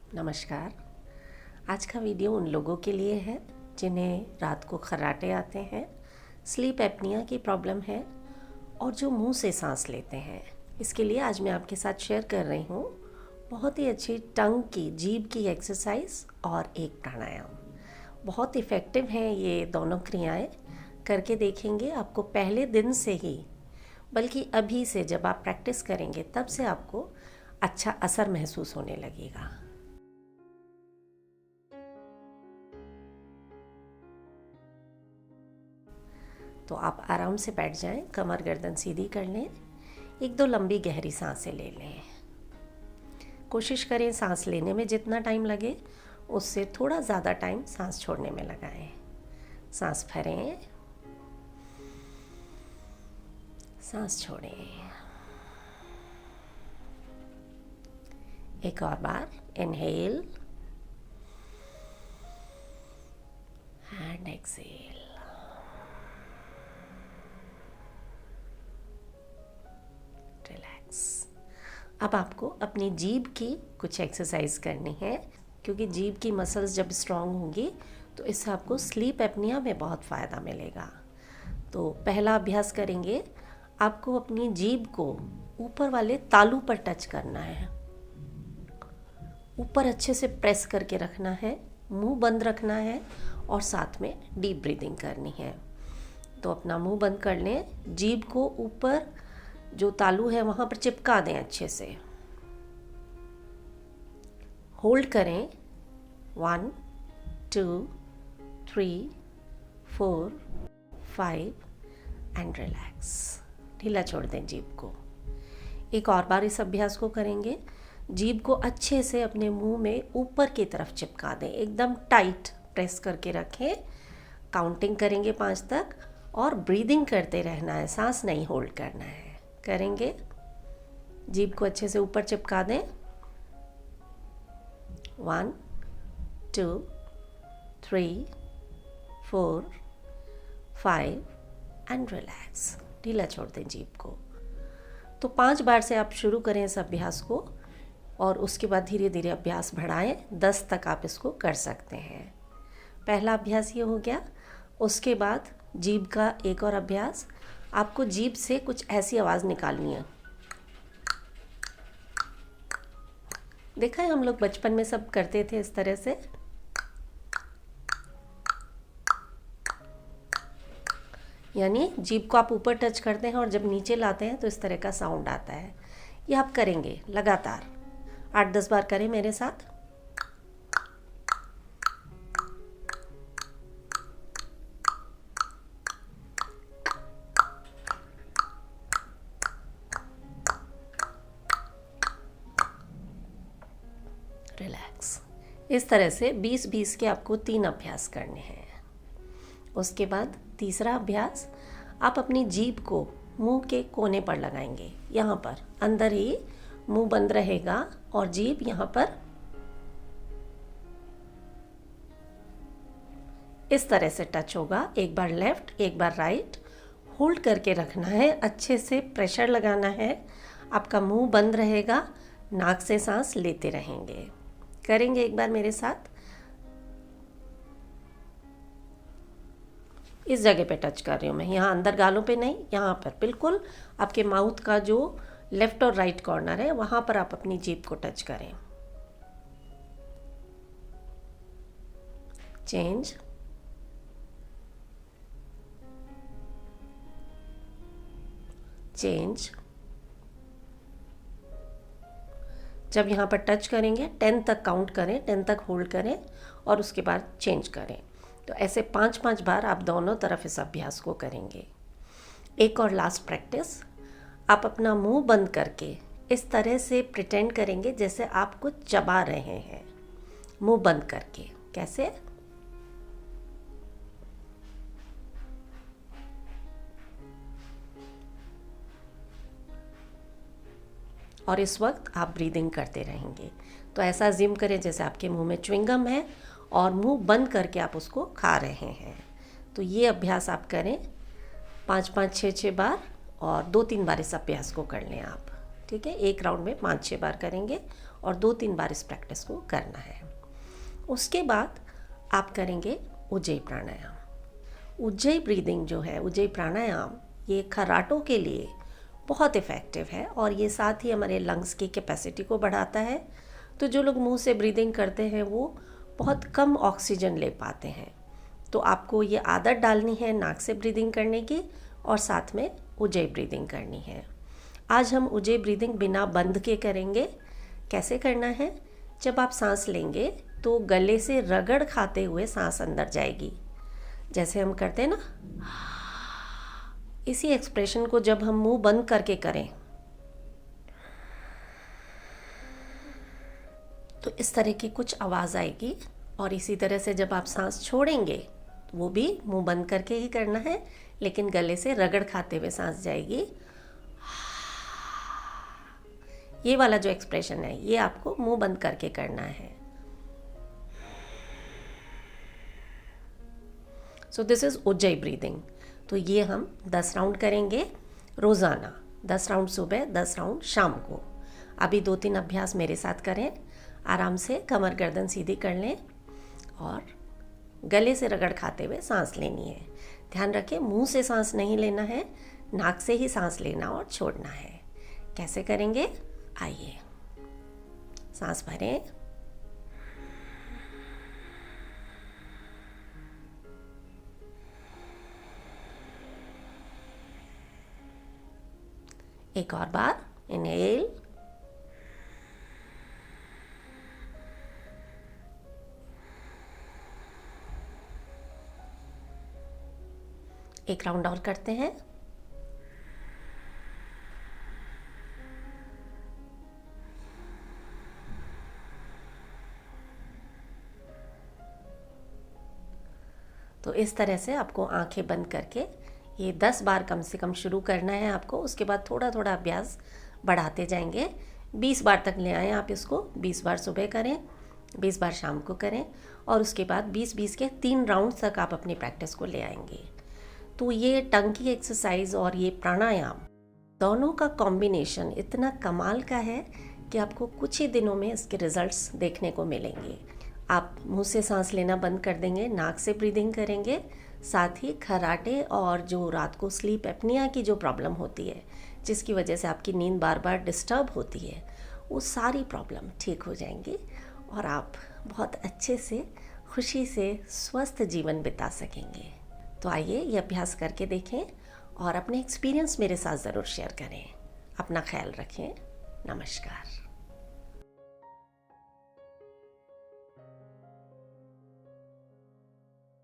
नमस्कार। आज का वीडियो उन लोगों के लिए है जिन्हें रात को खर्राटे आते हैं, स्लीप एपनिया की प्रॉब्लम है और जो मुंह से सांस लेते हैं। इसके लिए आज मैं आपके साथ शेयर कर रही हूँ बहुत ही अच्छी टंग की, जीभ की एक्सरसाइज और एक प्राणायाम। बहुत इफ़ेक्टिव हैं ये दोनों क्रियाएं। करके देखेंगे, आपको पहले दिन से ही, बल्कि अभी से जब आप प्रैक्टिस करेंगे तब से आपको अच्छा असर महसूस होने लगेगा। तो आप आराम से बैठ जाएं, कमर गर्दन सीधी कर लें, एक दो लंबी गहरी सांसें ले लें। कोशिश करें सांस लेने में जितना टाइम लगे उससे थोड़ा ज़्यादा टाइम सांस छोड़ने में लगाएं। सांस भरें, सांस छोड़ें। एक और बार, इनहेल एंड एक्सेल। अब आपको अपनी जीभ की कुछ एक्सरसाइज करनी है, क्योंकि जीभ की मसल्स जब स्ट्रांग होंगी तो इससे आपको स्लीप एपनिया में बहुत फ़ायदा मिलेगा। तो पहला अभ्यास करेंगे, आपको अपनी जीभ को ऊपर वाले तालू पर टच करना है। ऊपर अच्छे से प्रेस करके रखना है, मुंह बंद रखना है और साथ में डीप ब्रीदिंग करनी है। तो अपना मुंह बंद कर लें, जीभ को ऊपर जो तालू है वहाँ पर चिपका दें अच्छे से। होल्ड करें, 1 2 3 4 5 एंड रिलैक्स। ढीला छोड़ दें जीभ को। एक और बार इस अभ्यास को करेंगे। जीभ को अच्छे से अपने मुंह में ऊपर की तरफ चिपका दें, एकदम टाइट प्रेस करके रखें। काउंटिंग करेंगे 5 तक और ब्रीदिंग करते रहना है, सांस नहीं होल्ड करना है। करेंगे, जीभ को अच्छे से ऊपर चिपका दें। 1 2 3 4 5 एंड रिलैक्स। ढीला छोड़ दें जीभ को। तो 5 बार से आप शुरू करें इस अभ्यास को और उसके बाद धीरे धीरे अभ्यास बढ़ाएं। 10 तक आप इसको कर सकते हैं। पहला अभ्यास ये हो गया। उसके बाद जीभ का एक और अभ्यास। आपको जीभ से कुछ ऐसी आवाज़ निकालनी है। देखा है, हम लोग बचपन में सब करते थे इस तरह से। यानी जीभ को आप ऊपर टच करते हैं और जब नीचे लाते हैं तो इस तरह का साउंड आता है। ये आप करेंगे लगातार 8-10 बार करें मेरे साथ। रिलैक्स। इस तरह से 20-20 के आपको 3 अभ्यास करने हैं। उसके बाद तीसरा अभ्यास, आप अपनी जीभ को मुंह के कोने पर लगाएंगे। यहाँ पर अंदर ही मुंह बंद रहेगा और जीभ यहाँ पर इस तरह से टच होगा। एक बार लेफ्ट, एक बार राइट। होल्ड करके रखना है, अच्छे से प्रेशर लगाना है। आपका मुंह बंद रहेगा, नाक से सांस लेते रहेंगे। करेंगे एक बार मेरे साथ। इस जगह पे टच कर रही हूँ मैं, यहाँ अंदर गालों पे नहीं, यहाँ पर बिल्कुल आपके माउथ का जो लेफ्ट और राइट कॉर्नर है वहाँ पर आप अपनी जीभ को टच करें। चेंज। चेंज। जब यहाँ पर टच करेंगे 10 तक काउंट करें, 10 तक होल्ड करें और उसके बाद चेंज करें। तो ऐसे 5-5 बार आप दोनों तरफ इस अभ्यास को करेंगे। एक और लास्ट प्रैक्टिस, आप अपना मुंह बंद करके इस तरह से प्रिटेंड करेंगे जैसे आप कुछ चबा रहे हैं, मुंह बंद करके। कैसे? और इस वक्त आप ब्रीदिंग करते रहेंगे। तो ऐसा जिम करें जैसे आपके मुंह में च्युइंगम है और मुंह बंद करके आप उसको खा रहे हैं। तो ये अभ्यास आप करें 5-5 6-6 बार और 2-3 बार इस अभ्यास को कर लें आप। ठीक है, एक राउंड में 5-6 बार करेंगे और 2-3 बार इस प्रैक्टिस को करना है। उसके बाद आप करेंगे उज्जयी प्राणायाम। उज्जयी ब्रीदिंग जो है, उज्जयी प्राणायाम, ये खर्राटों के लिए बहुत इफ़ेक्टिव है और ये साथ ही हमारे लंग्स की कैपेसिटी को बढ़ाता है। तो जो लोग मुंह से ब्रीदिंग करते हैं वो बहुत कम ऑक्सीजन ले पाते हैं। तो आपको ये आदत डालनी है नाक से ब्रीदिंग करने की और साथ में उज्जयी ब्रीदिंग करनी है। आज हम उज्जयी ब्रीदिंग बिना बंद के करेंगे। कैसे करना है? जब आप सांस लेंगे तो गले से रगड़ खाते हुए सांस अंदर जाएगी, जैसे हम करते हैं ना। इसी एक्सप्रेशन को जब हम मुंह बंद करके करें तो इस तरह की कुछ आवाज़ आएगी। और इसी तरह से जब आप सांस छोड़ेंगे तो वो भी मुंह बंद करके ही करना है, लेकिन गले से रगड़ खाते हुए सांस जाएगी। ये वाला जो एक्सप्रेशन है ये आपको मुंह बंद करके करना है। So this is Ujjayi breathing. तो ये हम 10 राउंड करेंगे रोज़ाना, 10 राउंड सुबह, 10 राउंड शाम को। अभी 2-3 अभ्यास मेरे साथ करें। आराम से कमर गर्दन सीधी कर लें और गले से रगड़ खाते हुए सांस लेनी है। ध्यान रखें, मुंह से सांस नहीं लेना है, नाक से ही सांस लेना और छोड़ना है। कैसे करेंगे? आइए, सांस भरें, एक और बार, इनहेल, एक राउंड और करते हैं। तो इस तरह से आपको आंखें बंद करके ये 10 बार कम से कम शुरू करना है आपको। उसके बाद थोड़ा थोड़ा अभ्यास बढ़ाते जाएंगे। 20 बार तक ले आएँ आप इसको। 20 बार सुबह करें, 20 बार शाम को करें और उसके बाद 20-20 के 3 राउंड तक आप अपनी प्रैक्टिस को ले आएंगे। तो ये टंग की एक्सरसाइज और ये प्राणायाम दोनों का कॉम्बिनेशन इतना कमाल का है कि आपको कुछ ही दिनों में इसके रिजल्ट्स देखने को मिलेंगे। आप मुंह से सांस लेना बंद कर देंगे, नाक से ब्रीदिंग करेंगे, साथ ही खर्राटे और जो रात को स्लीप एपनिया की जो प्रॉब्लम होती है, जिसकी वजह से आपकी नींद बार बार डिस्टर्ब होती है, वो सारी प्रॉब्लम ठीक हो जाएंगी और आप बहुत अच्छे से, खुशी से स्वस्थ जीवन बिता सकेंगे। तो आइए ये अभ्यास करके देखें और अपने एक्सपीरियंस मेरे साथ ज़रूर शेयर करें। अपना ख्याल रखें। नमस्कार।